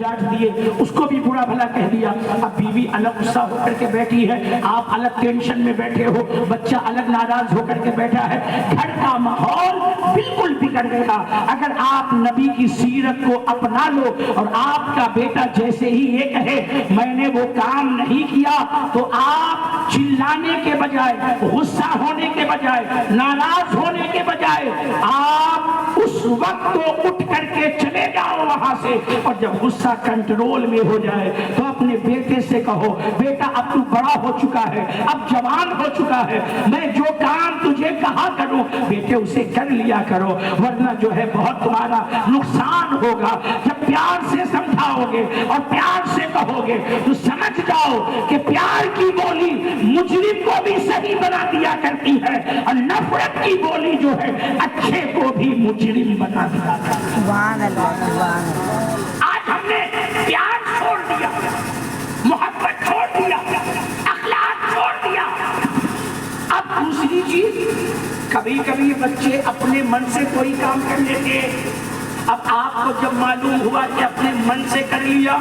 डांट दिए, उसको भी बुरा भला कह दिया। अब बीवी अलग गुस्सा होकर के बैठी है, आप अलग टेंशन में बैठे हो, बच्चा अलग नाराज होकर के बैठा है, घर का माहौल बिल्कुल बिगड़ गया। अगर आप नबी की सीरत को अपना लो और आपका बेटा जैसे ही ये कहे मैंने वो काम नहीं किया, तो आप चिल्लाने के बजाय, गुस्सा होने के बजाय, नाराज होने के बजाय आप उस वक्त तो उठ करके चले जाओ वहां से, और जब गुस्सा कंट्रोल में हो जाए तो अपने बेटे से कहो बेटा अब तू बड़ा हो चुका है, अब जवान हो चुका है, मैं जो काम तुझे कहा करूं बेटे उसे कर लिया करो, वरना जो है बहुत तुम्हारा नुकसान होगा। जब प्यार से समझाओगे और प्यार से कहोगे तो समझ जाओ कि प्यार की बोली मुजरिम को भी सही बना दिया करती है, और नफरत की बोली जो है अच्छे को भी मुजरिम बना दिया करती है। आज हमने प्यार छोड़ दिया, मोहब्बत छोड़ दिया, अखलाक छोड़ दिया। अब दूसरी चीज, कभी कभी बच्चे अपने मन से कोई काम कर लेते हैं। अब आपको जब मालूम हुआ कि अपने मन से कर लिया,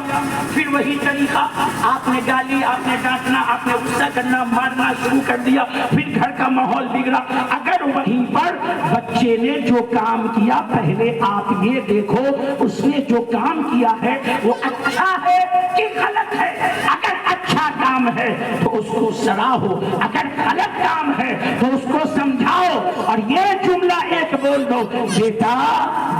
फिर वही तरीका, आपने गाली, आपने डांटना, आपने गुस्सा करना, मारना शुरू कर दिया, फिर घर का माहौल बिगड़ा। अगर वहीं पर बच्चे ने जो काम किया, पहले आप ये देखो उसने जो काम किया है वो अच्छा है कि गलत है। अगर अच्छा काम है तो उसको सराहो, अगर गलत काम है तो उसको समझाओ, और ये जुमला एक बोल दो बेटा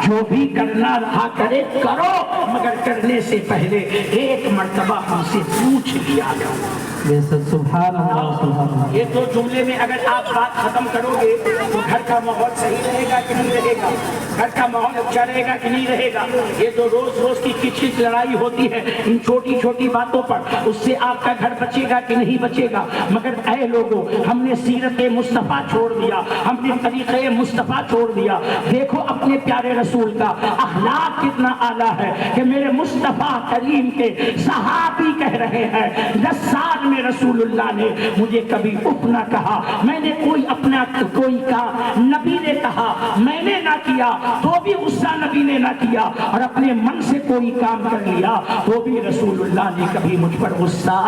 जो भी करना रहा करे करो, मगर करने से पहले एक मर्तबा हमसे पूछ लिया करो। सुभान अल्लाह, सुभान अल्लाह। ये दो जुमले में अगर आप बात खत्म करोगे तो घर का माहौल सही रहेगा कि नहीं रहेगा, घर का माहौल अच्छा रहेगा कि नहीं रहेगा। ये तो रोज रोज की किचकिच लड़ाई होती है इन छोटी छोटी बातों पर, उससे आपका घर बचेगा कि नहीं बचेगा। मगर ऐ लोगों, हमने सीरत मुस्तफ़ा छोड़ दिया, हमने तरीक़े मुस्तफ़ा छोड़ दिया। देखो अपने प्यारे रसूल का अखलाक कितना आला है कि मेरे मुस्तफ़ा करीम के सहाबी कह रहे हैं 10 साल में रसूलुल्लाह ने मुझे कभी उफ ना कहा, मैंने कोई अपना कोई का नबी ने कहा मैंने ना किया तो भी गुस्सा नबी ने ना किया, और अपने मन से कोई काम कर लिया तो भी रसूलुल्लाह ने कभी मुझ पर गुस्सा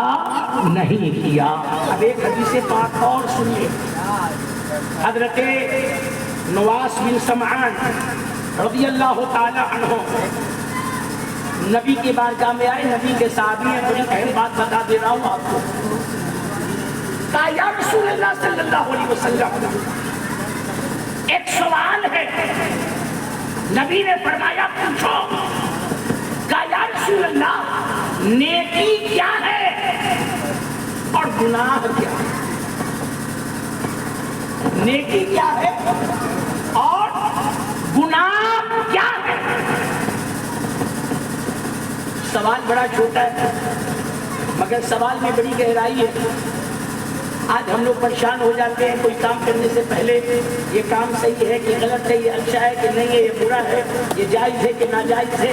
नहीं किया। अब एक हदीस पाक और सुनिए, हजरते नवास बिन समआन रज़ियल्लाहु ताला अन्हु नबी की बारगाह में आए, नबी के साहबी हैं, बड़ी अहम बात बता दे रहा हूँ आपको। कहा या रसूलल्लाह सल्लल्लाहु अलैहि वसल्लम, एक सवाल है। नबी ने फरमाया पूछो। कहा या रसूलल्लाह नेकी क्या है और गुनाह क्या है? नेकी क्या है और गुनाह क्या है? सवाल बड़ा छोटा है मगर सवाल में बड़ी गहराई है। आज हम लोग परेशान हो जाते हैं कोई काम करने से पहले, ये काम सही है कि गलत है, ये अच्छा है कि नहीं है, ये बुरा है, ये जायज़ है कि नाजायज़ है।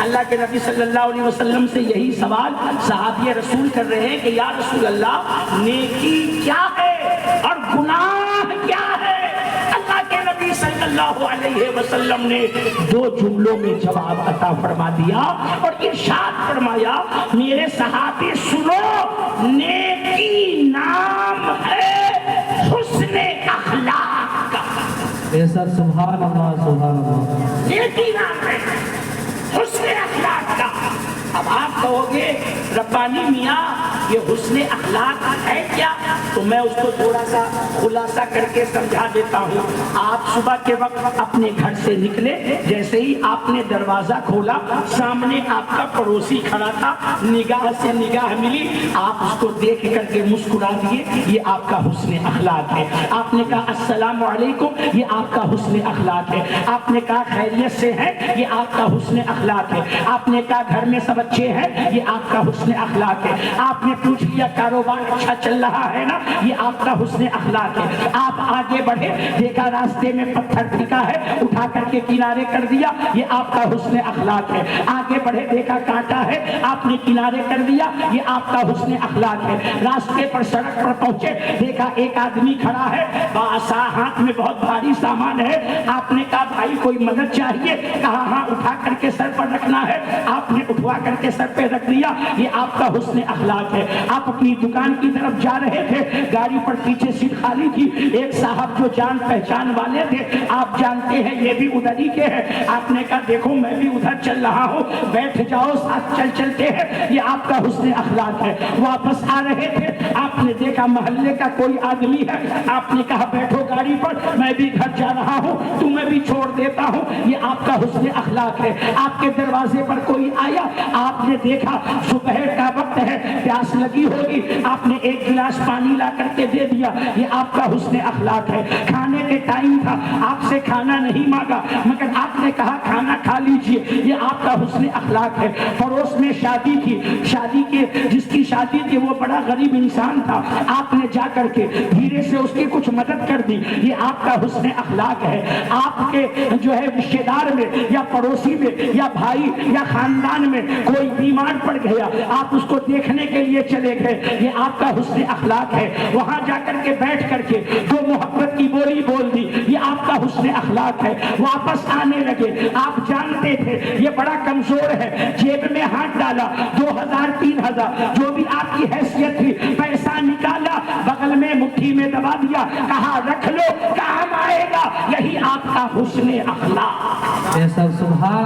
अल्लाह के नबी सल्लल्लाहु अलैहि वसल्लम से यही सवाल सहाबी रसूल कर रहे हैं कि या रसूल अल्लाह नेकी क्या है और गुनाह क्या है? अल्लाह के नबी सल्लल्लाहु अलैहि वसल्लम ने दो जुमलों में जवाब अता फरमा दिया और इरशाद फरमाया मेरे सहाबी सुनो, नेकी नाम है हुस्ने अखलाक का। ऐसा सुभान अल्लाह, सुभान अल्लाह। नेकी नाम है हुस्ने अखलाक का। अब आप कहोगे रब्बानी मियाँ ये हुस्ने अखलाक है क्या? तो मैं उसको थोड़ा सा खुलासा करके समझा देता हूँ। आप सुबह के वक्त अपने घर से निकले, जैसे ही आपने दरवाजा खोला सामने आपका पड़ोसी खड़ा था, निगाह से निगाह मिली, आप उसको देख करके मुस्कुरा दिए, ये आपका हुस्ने अखलाक है। आपने कहा अस्सलाम वालेकुम, ये आपका हुस्ने अखलाक है। आपने कहा खैरियत से है, ये आपका हुस्ने अखलाक है। आपने कहा घर में सब अच्छे हैं, ये आपका हुस्ने अखलाक है। आपने पूछ लिया कारोबार अच्छा चल रहा है ना, ये आपका हुस्ने अखलाक है। आप आगे बढ़े, देखा रास्ते में पत्थर फेंका है, उठा करके किनारे कर दिया, ये आपका हुस्ने अखलाक है। आगे बढ़े, देखा कांटा है, آپ نے کنارے کر دیا، یہ آپ کا حسن اخلاق ہے۔ راستے پر سڑک پر پہنچے، دیکھا ایک آدمی کھڑا ہے، باسا ہاتھ میں بہت بھاری سامان ہے، آپ نے کہا بھائی کوئی مدد چاہیے؟ کہا ہاں اٹھا کر کے سر پر رکھنا ہے، آپ نے اٹھوا کر کے سر پہ رکھ دیا، یہ آپ کا حسن اخلاق ہے۔ آپ اپنی دکان کی طرف جا رہے تھے، گاڑی پر پیچھے سیٹ خالی تھی، ایک صاحب جو جان پہچان والے تھے، آپ جانتے ہیں یہ بھی ادھر ہی کے ہیں، آپ نے کہا دیکھو میں بھی ادھر چل رہا ہوں، بیٹھ جاؤ ساتھ چلتے ہیں، یہ آپ کا حسن اخلاق ہے۔ واپس آ رہے تھے، آپ نے دیکھا محلے کا کوئی آدمی ہے، آپ نے کہا بیٹھو گاڑی پر، میں بھی گھر جا رہا ہوں، تمہیں بھی چھوڑ دیتا ہوں، یہ آپ کا حسن اخلاق ہے۔ آپ کے دروازے پر کوئی آیا، آپ نے دیکھا صبح کا وقت ہے، پیاس لگی ہوگی، آپ نے ایک گلاس پانی لا کر کے دے دیا، یہ آپ کا حسن اخلاق ہے۔ کھانے کے ٹائم تھا، آپ سے کھانا نہیں مانگا مگر آپ نے کہا کھانا کھا لیجئے، یہ آپ کا حسن اخلاق ہے۔ پڑوس میں شادی تھی، شادی کے جس کی شادی تھی وہ بڑا غریب انسان تھا، آپ نے جا کر کے دھیرے سے اس کی کچھ مدد کر دی، یہ آپ کا حسن اخلاق ہے۔ آپ کے جو ہے رشتے دار میں یا پڑوسی میں یا بھائی یا خاندان میں کوئی بیمار پڑ گیا، آپ اس کو دیکھنے کے لیے چلے گئے، یہ آپ کا حسن اخلاق ہے۔ وہاں جا کر کے بیٹھ کر کے دو محبت کی بولی بول دی، یہ آپ کا حسن اخلاق ہے۔ واپس آنے لگے، آپ جانتے تھے یہ بڑا کمزور ہے، جیب میں ہاتھ ڈالا، 2000 3000 جو بھی آپ کی حیثیت تھی، پیسہ نکالا، بغل میں مٹھی میں دبا دیا، کہا رکھ لو کام آئے گا، یہی آپ کا حسن اخلاق۔ سبحان